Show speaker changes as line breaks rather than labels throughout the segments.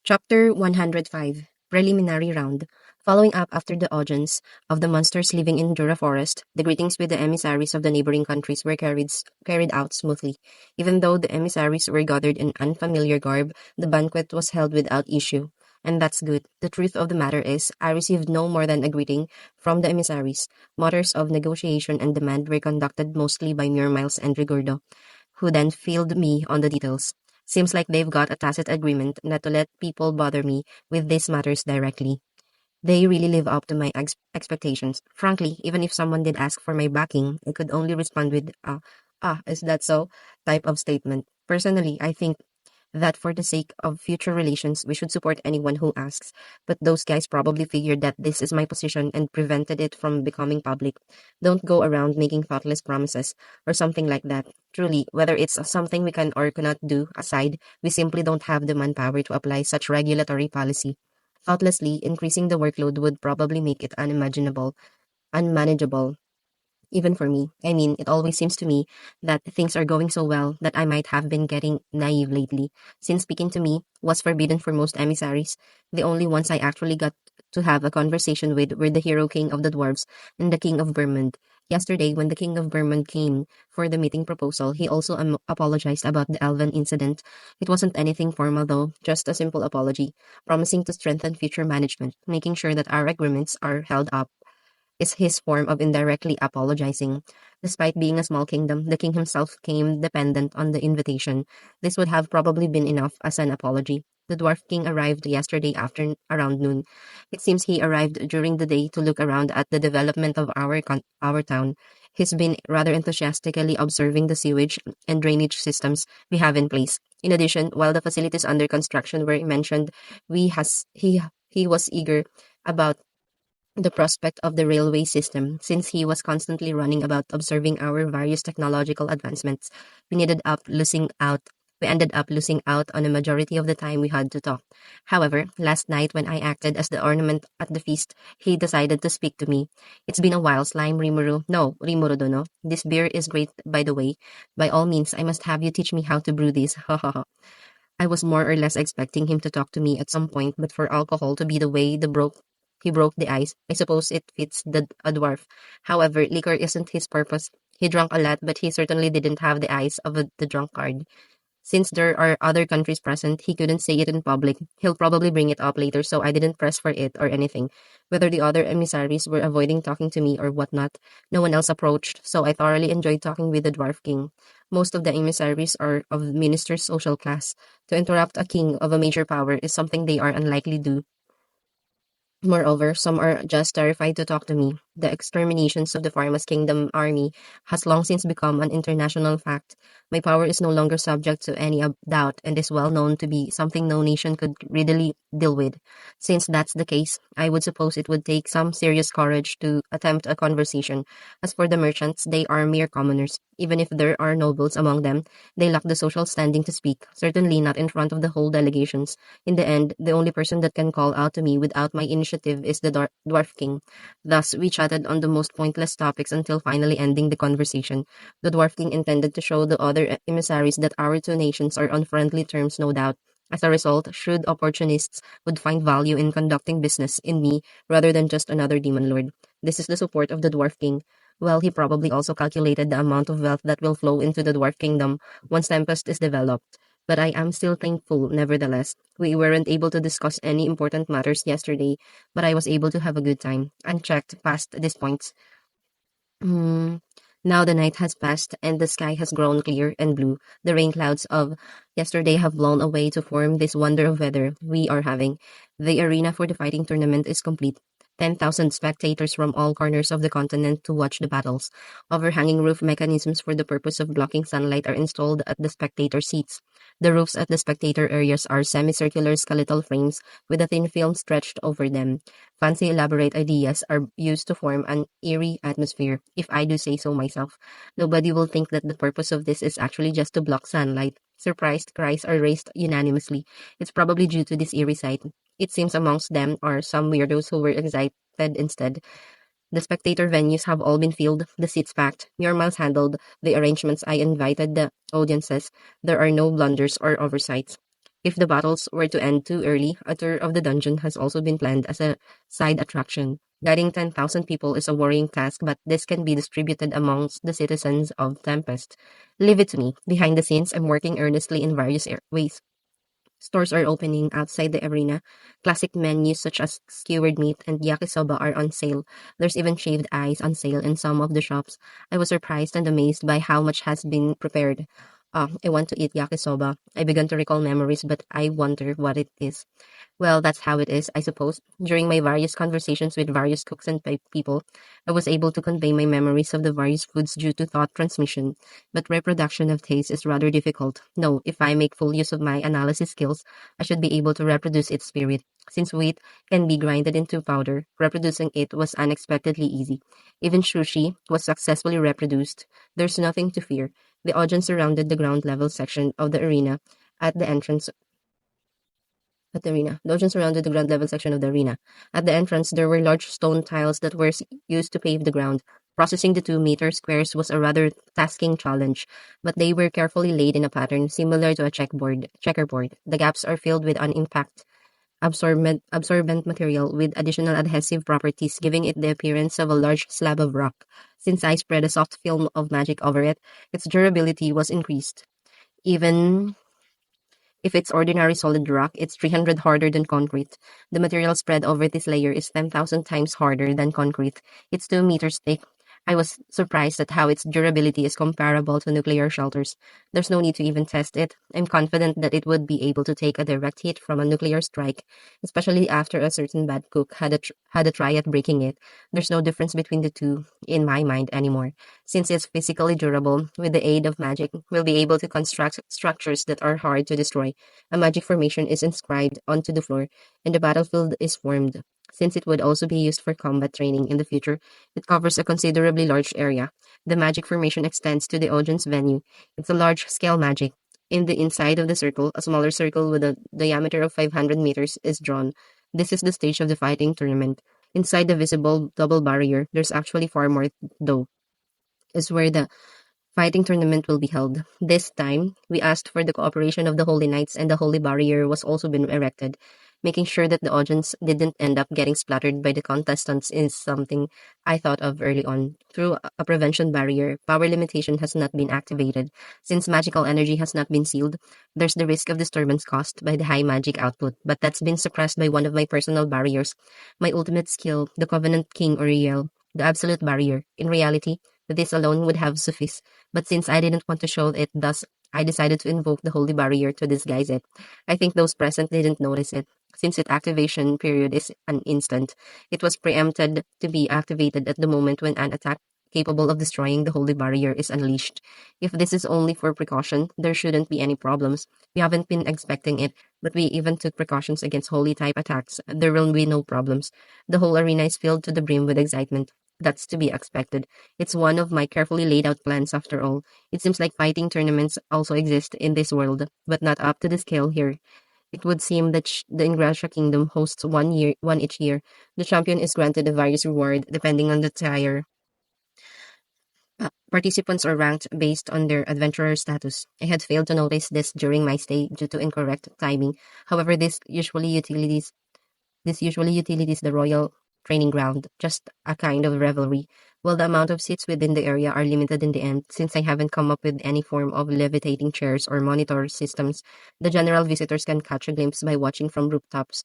Chapter 105 Preliminary Round. Following up after the audience of the monsters living in Jura Forest, the greetings with the emissaries of the neighboring countries were carried out smoothly. Even though the emissaries were gathered in unfamiliar garb, the banquet was held without issue. And that's good. The truth of the matter is, I received no more than a greeting from the emissaries. Matters of negotiation and demand were conducted mostly by Muir Miles and Rigordo, who then filled me on the details. Seems like they've got a tacit agreement not to let people bother me with these matters directly. They really live up to my expectations. Frankly, even if someone did ask for my backing, I could only respond with, is that so? Type of statement. Personally, I think that for the sake of future relations, we should support anyone who asks. But those guys probably figured that this is my position and prevented it from becoming public. Don't go around making thoughtless promises or something like that. Truly, whether it's something we can or cannot do aside, we simply don't have the manpower to apply such regulatory policy. Thoughtlessly, increasing the workload would probably make it unmanageable even for me. I mean, it always seems to me that things are going so well that I might have been getting naive lately. Since speaking to me was forbidden for most emissaries, the only ones I actually got to have a conversation with were the hero king of the dwarves and the king of Vermund. Yesterday, when the king of Vermund came for the meeting proposal, he also apologized about the Elven incident. It wasn't anything formal though, just a simple apology, promising to strengthen future management, making sure that our agreements are held up is his form of indirectly apologizing. Despite being a small kingdom, the king himself came dependent on the invitation. This would have probably been enough as an apology. The dwarf king arrived yesterday after around noon. It seems he arrived during the day to look around at the development of our town. He's been rather enthusiastically observing the sewage and drainage systems we have in place. In addition, while the facilities under construction were mentioned, he was eager about the prospect of the railway system, since he was constantly running about observing our various technological advancements. We ended up losing out. We ended up losing out on a majority of the time we had to talk. However, last night when I acted as the ornament at the feast, he decided to speak to me. It's been a while, Slime Rimuru. No, Rimuru no. This beer is great, by the way. By all means, I must have you teach me how to brew this. I was more or less expecting him to talk to me at some point, but for alcohol to be the way he broke the ice, I suppose it fits a dwarf. However, liquor isn't his purpose. He drank a lot, but he certainly didn't have the eyes of the drunkard. Since there are other countries present, he couldn't say it in public. He'll probably bring it up later, so I didn't press for it or anything. Whether the other emissaries were avoiding talking to me or whatnot, no one else approached, so I thoroughly enjoyed talking with the dwarf king. Most of the emissaries are of minister's social class. To interrupt a king of a major power is something they are unlikely to do. Moreover, some are just terrified to talk to me. The exterminations of the Pharma's Kingdom army has long since become an international fact. My power is no longer subject to any doubt and is well known to be something no nation could readily deal with. Since that's the case, I would suppose it would take some serious courage to attempt a conversation. As for the merchants, they are mere commoners. Even if there are nobles among them, they lack the social standing to speak, certainly not in front of the whole delegations. In the end, the only person that can call out to me without my initiative is the Dwarf King. Thus, we chatted on the most pointless topics until finally ending the conversation. The Dwarf King intended to show the other emissaries that our two nations are on friendly terms, no doubt. As a result, shrewd opportunists would find value in conducting business in me rather than just another demon lord. This is the support of the Dwarf King. Well, he probably also calculated the amount of wealth that will flow into the Dwarf Kingdom once Tempest is developed. But I am still thankful, nevertheless. We weren't able to discuss any important matters yesterday, but I was able to have a good time, unchecked past this point. Hmm. Now the night has passed and the sky has grown clear and blue. The rain clouds of yesterday have blown away to form this wonder of weather we are having. The arena for the fighting tournament is complete. 10,000 spectators from all corners of the continent to watch the battles. Overhanging roof mechanisms for the purpose of blocking sunlight are installed at the spectator seats. The roofs at the spectator areas are semicircular skeletal frames with a thin film stretched over them. Fancy elaborate ideas are used to form an eerie atmosphere, if I do say so myself. Nobody will think that the purpose of this is actually just to block sunlight. Surprised cries are raised unanimously. It's probably due to this eerie sight. It seems amongst them are some weirdos who were excited instead. The spectator venues have all been filled, the seats packed. Muirmiles handled the arrangements. I invited the audiences. There are no blunders or oversights. If the battles were to end too early, a tour of the dungeon has also been planned as a side attraction. Guiding 10,000 people is a worrying task, but this can be distributed amongst the citizens of Tempest. Leave it to me. Behind the scenes, I'm working earnestly in various ways. Stores are opening outside the arena. Classic menus such as skewered meat and yakisoba are on sale. There's even shaved ice on sale in some of the shops. I was surprised and amazed by how much has been prepared. I want to eat yakisoba. I began to recall memories, but I wonder what it is. Well, that's how it is, I suppose. During my various conversations with various cooks and people, I was able to convey my memories of the various foods due to thought transmission. But reproduction of taste is rather difficult. No, if I make full use of my analysis skills, I should be able to reproduce its spirit. Since wheat can be grinded into powder, reproducing it was unexpectedly easy. Even sushi was successfully reproduced. There's nothing to fear. The audience surrounded the ground level section of the arena at the entrance at the arena. The ocean surrounded the ground level section of the arena. At the entrance, there were large stone tiles that were used to pave the ground. Processing the 2 meter squares was a rather tasking challenge, but they were carefully laid in a pattern similar to a checkerboard. The gaps are filled with unimpact absorbent material with additional adhesive properties, giving it the appearance of a large slab of rock. Since I spread a soft film of magic over it, its durability was increased. Even if it's ordinary solid rock, it's 300 harder than concrete. The material spread over this layer is 10,000 times harder than concrete. It's 2 meters thick. I was surprised at how its durability is comparable to nuclear shelters. There's no need to even test it. I'm confident that it would be able to take a direct hit from a nuclear strike, especially after a certain bad cook had a try at breaking it. There's no difference between the two in my mind anymore. Since it's physically durable, with the aid of magic, we'll be able to construct structures that are hard to destroy. A magic formation is inscribed onto the floor, and the battlefield is formed. Since it would also be used for combat training in the future, it covers a considerably large area. The magic formation extends to the audience venue. It's a large-scale magic. In the inside of the circle, a smaller circle with a diameter of 500 meters is drawn. This is the stage of the fighting tournament. Inside the visible double barrier, there's actually far more, though, is where the fighting tournament will be held. This time, we asked for the cooperation of the Holy Knights, and the Holy Barrier was also been erected. Making sure that the audience didn't end up getting splattered by the contestants is something I thought of early on. Through a prevention barrier, power limitation has not been activated. Since magical energy has not been sealed, there's the risk of disturbance caused by the high magic output, but that's been suppressed by one of my personal barriers. My ultimate skill, the Covenant King Uriel, the Absolute Barrier. In reality, this alone would have sufficed, but since I didn't want to show it, thus I decided to invoke the Holy Barrier to disguise it. I think those present didn't notice it. Since its activation period is an instant, it was preempted to be activated at the moment when an attack capable of destroying the Holy Barrier is unleashed. If this is only for precaution, there shouldn't be any problems. We haven't been expecting it, but we even took precautions against Holy type attacks. There will be no problems. The whole arena is filled to the brim with excitement. That's to be expected. It's one of my carefully laid out plans after all. It seems like fighting tournaments also exist in this world, but not up to the scale here. It would seem that the Ingrasha Kingdom hosts one each year. The champion is granted a various reward depending on the tier. Participants are ranked based on their adventurer status. I had failed to notice this during my stay due to incorrect timing. However, this usually utilities the royal training ground, just a kind of revelry. While the amount of seats within the area are limited in the end, since I haven't come up with any form of levitating chairs or monitor systems, the general visitors can catch a glimpse by watching from rooftops,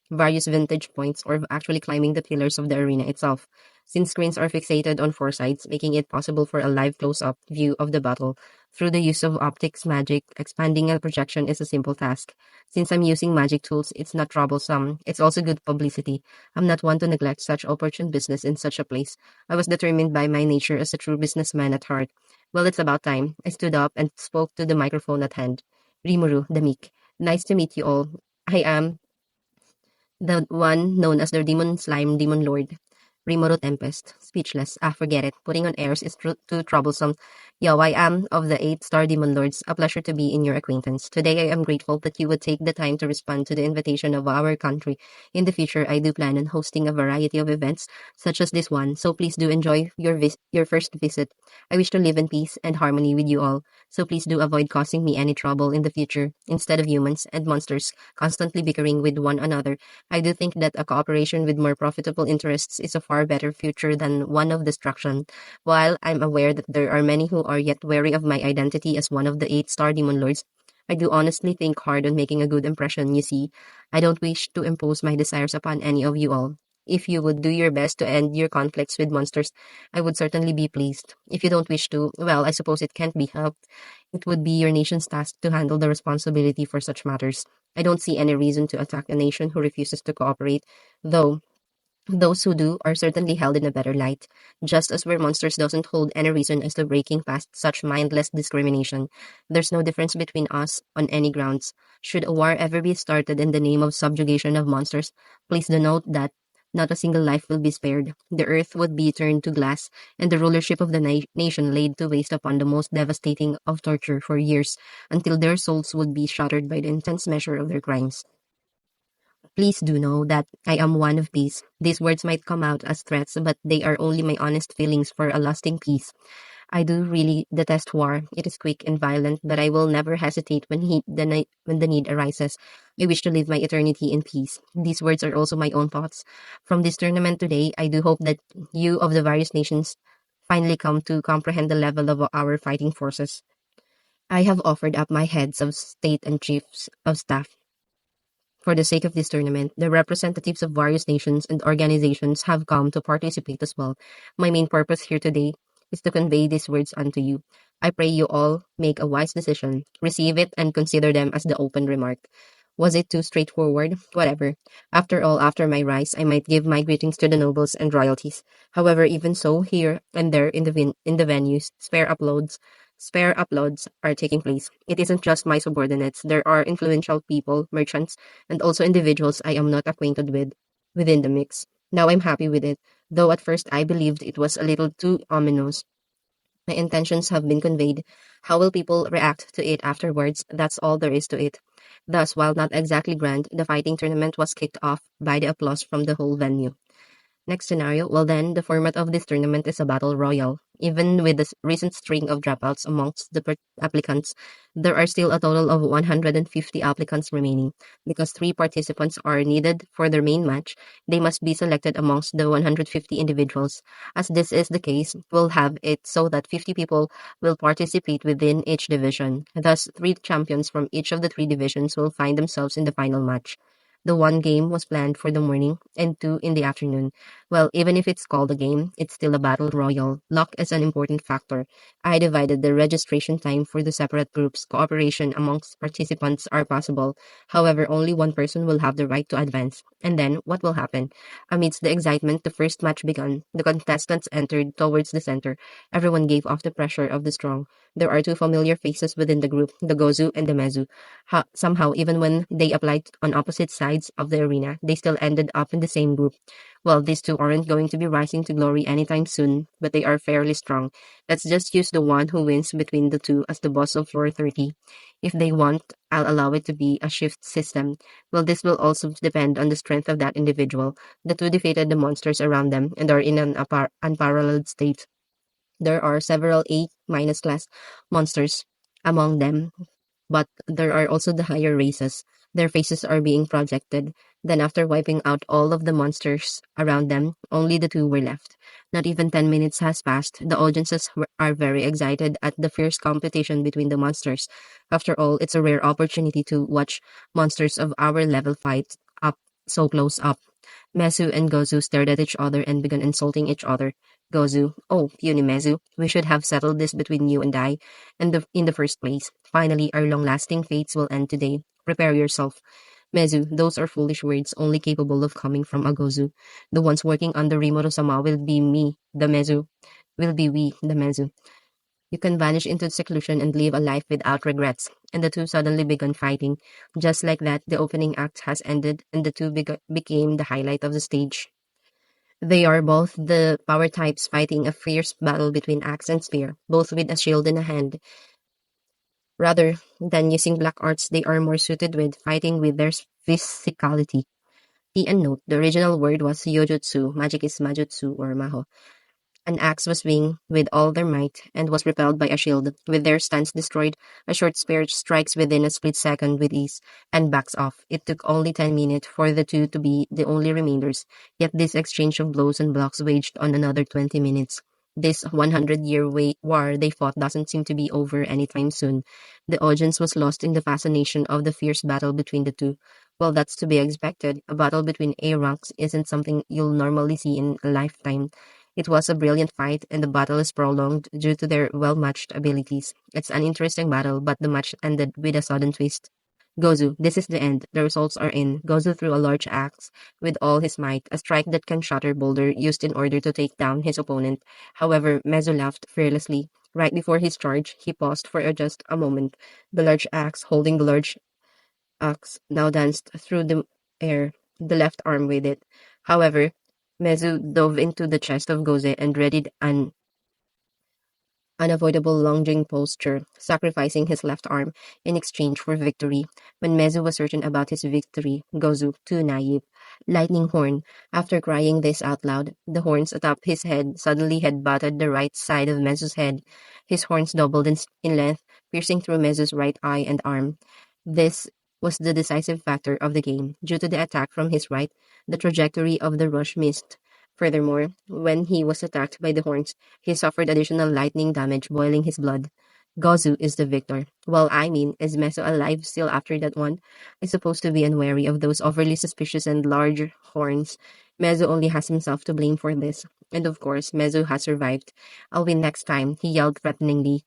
various vantage points, or actually climbing the pillars of the arena itself. Since screens are fixated on four sides, making it possible for a live close-up view of the battle, through the use of optics magic, expanding a projection is a simple task. Since I'm using magic tools, it's not troublesome. It's also good publicity. I'm not one to neglect such opportune business in such a place. I was determined by my nature as a true businessman at heart. Well, it's about time. I stood up and spoke to the microphone at hand. Rimuru, the meek. Nice to meet you all. I am the one known as the Demon Slime Demon Lord. Rimuru Tempest. Speechless. Forget it. Putting on airs is too troublesome. Yo, I am of the 8-star Demon Lords. A pleasure to be in your acquaintance. Today, I am grateful that you would take the time to respond to the invitation of our country. In the future, I do plan on hosting a variety of events, such as this one, so please do enjoy your first visit. I wish to live in peace and harmony with you all, so please do avoid causing me any trouble in the future. Instead of humans and monsters constantly bickering with one another, I do think that a cooperation with more profitable interests is a far better future than one of destruction. While I'm aware that there are many who are yet wary of my identity as one of the 8-star demon lords, I do honestly think hard on making a good impression, you see. I don't wish to impose my desires upon any of you all. If you would do your best to end your conflicts with monsters, I would certainly be pleased. If you don't wish to, well, I suppose it can't be helped. It would be your nation's task to handle the responsibility for such matters. I don't see any reason to attack a nation who refuses to cooperate, though those who do are certainly held in a better light, just as where monsters doesn't hold any reason as to breaking past such mindless discrimination. There's no difference between us on any grounds. Should a war ever be started in the name of subjugation of monsters, please do note that not a single life will be spared. The earth would be turned to glass, and the rulership of the nation laid to waste upon the most devastating of torture for years, until their souls would be shattered by the intense measure of their crimes. Please do know that I am one of these. These words might come out as threats, but they are only my honest feelings for a lasting peace. I do really detest war. It is quick and violent, but I will never hesitate when the need arises. I wish to live my eternity in peace. These words are also my own thoughts. From this tournament today, I do hope that you of the various nations finally come to comprehend the level of our fighting forces. I have offered up my heads of state and chiefs of staff for the sake of this tournament. The representatives of various nations and organizations have come to participate as well. My main purpose here today is to convey these words unto you. I pray you all make a wise decision, receive it, and consider them as the open remark. Was it too straightforward? Whatever. After all, after my rise, I might give my greetings to the nobles and royalties. However, even so, here and there in the venues, spare uploads are taking place. It isn't just my subordinates. There are influential people, merchants, and also individuals I am not acquainted with within the mix. Now I'm happy with it, though at first I believed it was a little too ominous. My intentions have been conveyed. How will people react to it afterwards? That's all there is to it. Thus, while not exactly grand, the fighting tournament was kicked off by the applause from the whole venue. Next scenario, well then, the format of this tournament is a battle royal. Even with the recent string of dropouts amongst the applicants, there are still a total of 150 applicants remaining. Because 3 participants are needed for their main match, they must be selected amongst the 150 individuals. As this is the case, we'll have it so that 50 people will participate within each division. Thus, 3 champions from each of the 3 divisions will find themselves in the final match. The one game was planned for the morning and 2 in the afternoon. Well, even if it's called a game, it's still a battle royal. Luck is an important factor. I divided the registration time for the separate groups. Cooperation amongst participants are possible. However, only one person will have the right to advance. And then, what will happen? Amidst the excitement, the first match began. The contestants entered towards the center. Everyone gave off the pressure of the strong. There are 2 familiar faces within the group, the Gozu and the Mezu. Somehow, even when they applied on opposite sides of the arena, they still ended up in the same group. Well, these two aren't going to be rising to glory anytime soon, but they are fairly strong. Let's just use the one who wins between the two as the boss of floor 30. If they want, I'll allow it to be a shift system. Well, this will also depend on the strength of that individual. The two defeated the monsters around them and are in an unparalleled state. There are several A minus class monsters among them, but there are also the higher races. Their faces are being projected. Then, after wiping out all of the monsters around them, only the two were left. Not even 10 minutes has passed. The audiences are very excited at the fierce competition between the monsters. After all, it's a rare opportunity to watch monsters of our level fight up so close up. Mezu and Gozu stared at each other and began insulting each other. Gozu, oh, puny Mezu, we should have settled this between you and I in the first place. Finally, our long-lasting fates will end today. Prepare yourself. Mezu, those are foolish words only capable of coming from a Gozu. The ones working under Rimuro-sama will be me, the Mezu. Will be we, the Mezu. You can vanish into seclusion and live a life without regrets. And the two suddenly began fighting. Just like that, the opening act has ended and the two became the highlight of the stage. They are both the power types fighting a fierce battle between axe and spear, both with a shield in a hand. Rather than using black arts, they are more suited with fighting with their physicality. Key and note, the original word was yojutsu, magic is majutsu or maho. An axe was swinged with all their might and was repelled by a shield. With their stance destroyed, a short spear strikes within a split second with ease and backs off. It took only 10 minutes for the two to be the only remainders, yet this exchange of blows and blocks waged on another 20 minutes. This 100-year war they fought doesn't seem to be over anytime soon. The audience was lost in the fascination of the fierce battle between the two. Well, that's to be expected. A battle between A ranks isn't something you'll normally see in a lifetime. It was a brilliant fight, and the battle is prolonged due to their well-matched abilities. It's an interesting battle, but the match ended with a sudden twist. Gozu, this is the end. The results are in. Gozu threw a large axe with all his might, a strike that can shatter boulder used in order to take down his opponent. However, Mezu laughed fearlessly. Right before his charge, he paused for just a moment. The large axe, holding the large axe, now danced through the air, the left arm with it. However, Mezu dove into the chest of Goze and readied an unavoidable lunging posture, sacrificing his left arm in exchange for victory. When Mezu was certain about his victory, Gozu, too naive, lightning horn. After crying this out loud, the horns atop his head suddenly head-butted the right side of Mezu's head. His horns doubled in length, piercing through Mezu's right eye and arm. This was the decisive factor of the game. Due to the attack from his right, the trajectory of the rush missed. Furthermore, when he was attacked by the horns, he suffered additional lightning damage, boiling his blood. Gozu is the victor. Well, I mean, is Meso alive still after that one? I suppose to be unwary of those overly suspicious and large horns. Mezu only has himself to blame for this. And of course, Mezu has survived. I'll win next time, he yelled threateningly.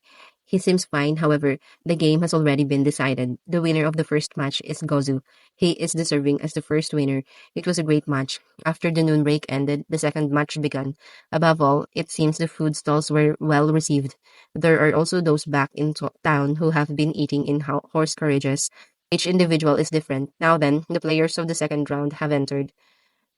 He seems fine, however, the game has already been decided. The winner of the first match is Gozu. He is deserving as the first winner. It was a great match. After the noon break ended, the second match began. Above all, it seems the food stalls were well received. There are also those back in town who have been eating in horse carriages. Each individual is different. Now then, the players of the second round have entered.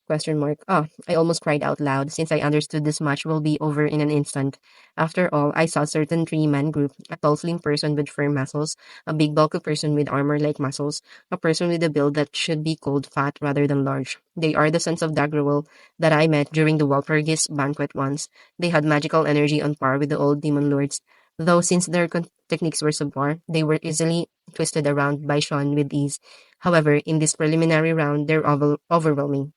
Question mark. Oh, I almost cried out loud since I understood this match will be over in an instant. After all, I saw a certain three-man group, a tall slim person with firm muscles, a big bulky person with armor-like muscles, a person with a build that should be called fat rather than large. They are the sons of Dagrawal that I met during the Walpurgis banquet once. They had magical energy on par with the old demon lords. Though since their techniques were subpar, they were easily twisted around by Sean with ease. However, in this preliminary round, they're overwhelming.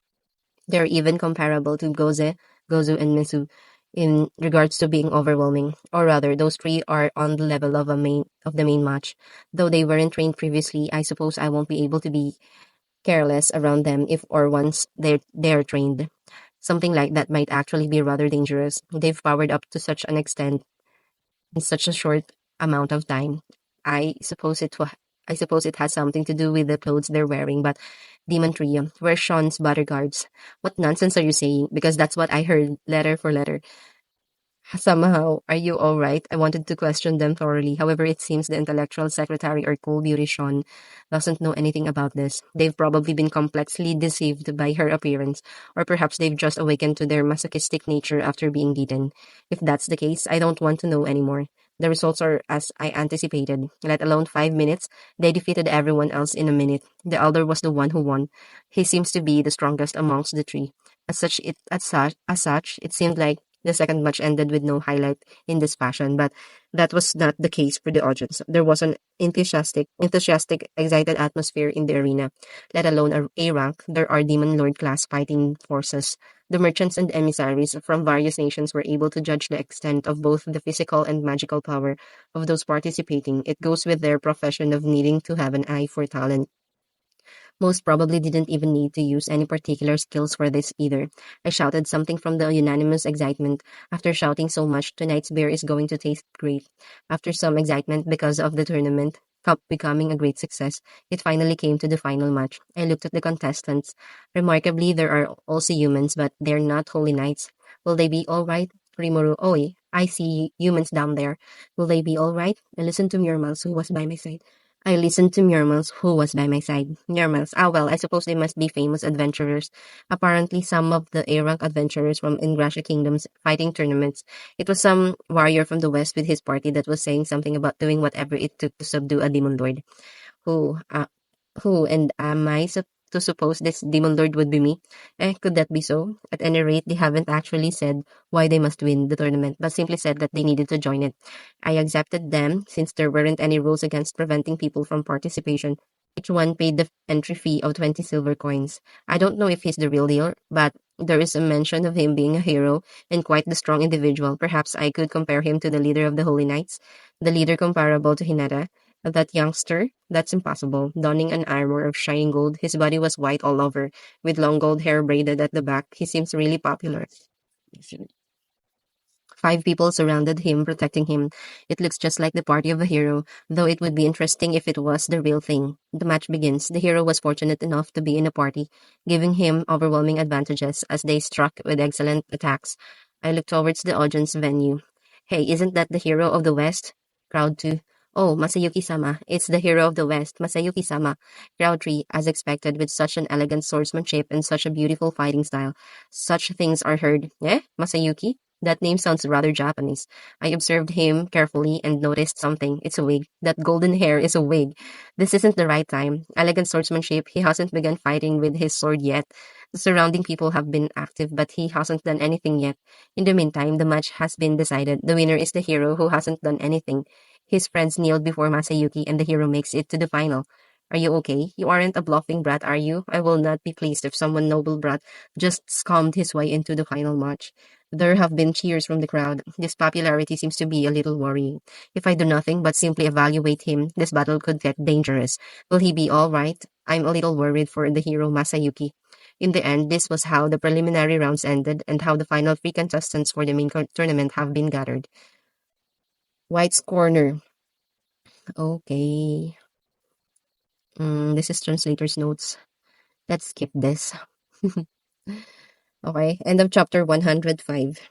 They're even comparable to Gozu, and Misu in regards to being overwhelming. Or rather, those three are on the level of the main match. Though they weren't trained previously, I suppose I won't be able to be careless around them if or once they're trained. Something like that might actually be rather dangerous. They've powered up to such an extent in such a short amount of time. I suppose I suppose it has something to do with the clothes they're wearing, but Demon Trio, we're Sean's bodyguards. What nonsense are you saying? Because that's what I heard, letter for letter. Somehow, are you all right? I wanted to question them thoroughly. However, it seems the intellectual secretary or cool beauty Sean doesn't know anything about this. They've probably been complexly deceived by her appearance, or perhaps they've just awakened to their masochistic nature after being beaten. If that's the case, I don't want to know anymore. The results are as I anticipated. Let alone 5 minutes, they defeated everyone else in a minute. The elder was the one who won. He seems to be the strongest amongst the three. As such, it seemed like the second match ended with no highlight in this fashion, but that was not the case for the audience. There was an enthusiastic, excited atmosphere in the arena. Let alone A rank, there are Demon Lord class fighting forces. The merchants and emissaries from various nations were able to judge the extent of both the physical and magical power of those participating. It goes with their profession of needing to have an eye for talent. Most probably didn't even need to use any particular skills for this either. I shouted something from the unanimous excitement. After shouting so much, tonight's beer is going to taste great. After some excitement because of the tournament cup becoming a great success, it finally came to the final match. I looked at the contestants. Remarkably, there are also humans, but they're not holy knights. Will they be all right? Rimuru, oi, I see humans down there. Will they be all right? I listened to Murmals, who was by my side. I listened to Murmels, who was by my side. Murmels, ah well, I suppose they must be famous adventurers. Apparently, some of the A-rank adventurers from Ingrasha Kingdom's fighting tournaments. It was some warrior from the west with his party that was saying something about doing whatever it took to subdue a demon lord. Who, uh, who, and am I to suppose this demon lord would be me? Could that be so? At any rate, they haven't actually said why they must win the tournament, but simply said that they needed to join it. I accepted them since there weren't any rules against preventing people from participation. Each one paid the entry fee of 20 silver coins. I don't know if he's the real deal, but there is a mention of him being a hero and quite the strong individual. Perhaps I could compare him to the leader of the Holy Knights, the leader comparable to Hinata. That youngster? That's impossible. Donning an armor of shining gold, his body was white all over, with long gold hair braided at the back. He seems really popular. 5 people surrounded him, protecting him. It looks just like the party of a hero, though it would be interesting if it was the real thing. The match begins. The hero was fortunate enough to be in a party, giving him overwhelming advantages as they struck with excellent attacks. I looked towards the audience venue. Hey, isn't that the hero of the West? Crowd 2. Oh, Masayuki-sama. It's the hero of the West, Masayuki-sama. Crowd 3, as expected, with such an elegant swordsmanship and such a beautiful fighting style. Such things are heard. Eh? Masayuki? That name sounds rather Japanese. I observed him carefully and noticed something. It's a wig. That golden hair is a wig. This isn't the right time. Elegant swordsmanship. He hasn't begun fighting with his sword yet. The surrounding people have been active, but he hasn't done anything yet. In the meantime, the match has been decided. The winner is the hero who hasn't done anything. His friends kneeled before Masayuki, and the hero makes it to the final. Are you okay? You aren't a bluffing brat, are you? I will not be pleased if someone noble brat just scummed his way into the final match. There have been cheers from the crowd. This popularity seems to be a little worrying. If I do nothing but simply evaluate him, this battle could get dangerous. Will he be all right? I'm a little worried for the hero Masayuki. In the end, this was how the preliminary rounds ended and how the final 3 contestants for the main tournament have been gathered. White's corner. Okay. This is translator's notes. Let's skip this. Okay. End of chapter 105.